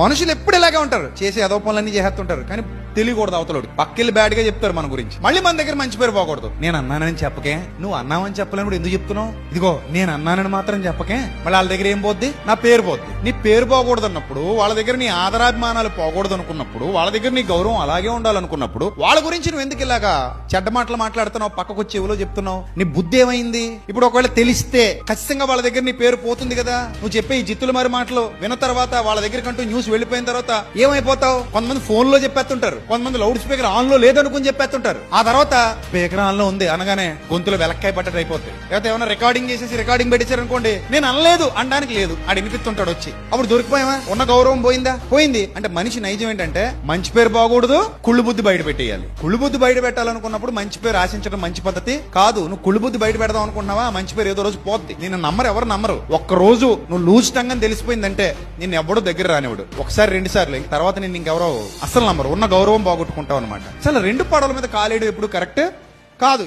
మనుషులు ఎప్పుడు ఇలాగే ఉంటారు, చేసి ఏదో పనులన్నీ చేస్తుంటారు, కానీ తెలియకూడదు అవతలోడు. పక్కెళ్ళి బ్యాడ్ గా చెప్తారు మన గురించి, మళ్ళీ మన దగ్గర మంచి పేరు పోకూడదు. నేను అన్నానని చెప్పకే, నువ్వు అన్నావని చెప్పలేని కూడా ఎందుకు చెప్తున్నావు? ఇదిగో నేను అన్నానని మాత్రం చెప్పకే, మళ్ళీ వాళ్ళ దగ్గర ఏం పోద్ది? నా పేరు పోద్ది. నీ పేరు పోకూడదు అన్నప్పుడు, వాళ్ళ దగ్గర నీ ఆదరాభిమానాలు పోకూడదు అనుకున్నప్పుడు, వాళ్ళ దగ్గర నీ గౌరవం అలాగే ఉండాలనుకున్నప్పుడు, వాళ్ళ గురించి నువ్వు ఎందుకు ఇలాగా చెడ్డ మాటలు మాట్లాడుతున్నావు, పక్కకు వచ్చి చెవులో చెప్తున్నావు? నీ బుద్ధి ఏమైంది? ఇప్పుడు ఒకవేళ తెలిస్తే ఖచ్చితంగా వాళ్ళ దగ్గర నీ పేరు పోతుంది కదా. నువ్వు చెప్పే ఈ జిత్తులు మరి మాటలు విన్న తర్వాత, వాళ్ళ దగ్గర న్యూస్ వెళ్ళిపోయిన తర్వాత ఏమైపోతావు? కొంతమంది ఫోన్ లో చెప్పేస్తుంటారు, కొంతమంది లౌడ్ స్పీకర్ ఆన్ లో లేదనుకుని చెప్పేస్తుంటారు. ఆ తర్వాత స్పీకర్ ఆన్ లో ఉంది అనగానే గొంతులో వెలక్కాయ పట్టడం అయిపోతుంది. లేకపోతే ఏమైనా రికార్డింగ్ చేసేసి రికార్డింగ్ పెట్టించారు అనుకోండి, నేను అనలేదు అనడానికి లేదు, ఆడు వినిపిస్తుంటాడు వచ్చి. అప్పుడు దొరికిపోయావా? ఉన్న గౌరవం పోయిందా? పోయింది. అంటే మనిషి నైజం ఏంటంటే మంచి పేరు బాగూడదు, కుళ్ళు బుద్ధి బయట పెట్టేయాలి. కుళ్ళు బుద్ధి బయట పెట్టాలనుకున్నప్పుడు మంచి పేరు ఆశించడం మంచి పద్ధతి కాదు. నువ్వు కుళ్ళు బుద్ధి బయట పెడదాం అనుకుంటున్నావా, మంచి పేరు ఏదో రోజు పోద్ది. నేను నమ్మరు, ఎవరు నమ్మరు. ఒక్క రోజు నువ్వు లూజ్ టంగ్ అని తెలిసిపోయిందంటే నిన్ను ఎవడో దగ్గర రానివాడు. ఒకసారి 2 సార్లు, తర్వాత నేను ఇంకెవరో అసలు నమ్మరు. ఉన్న గౌరవం బాగొట్టుకుంటావు అనమాట. అసలు 2 పడవల మీద కాలేడు ఎప్పుడు కరెక్ట్ కాదు.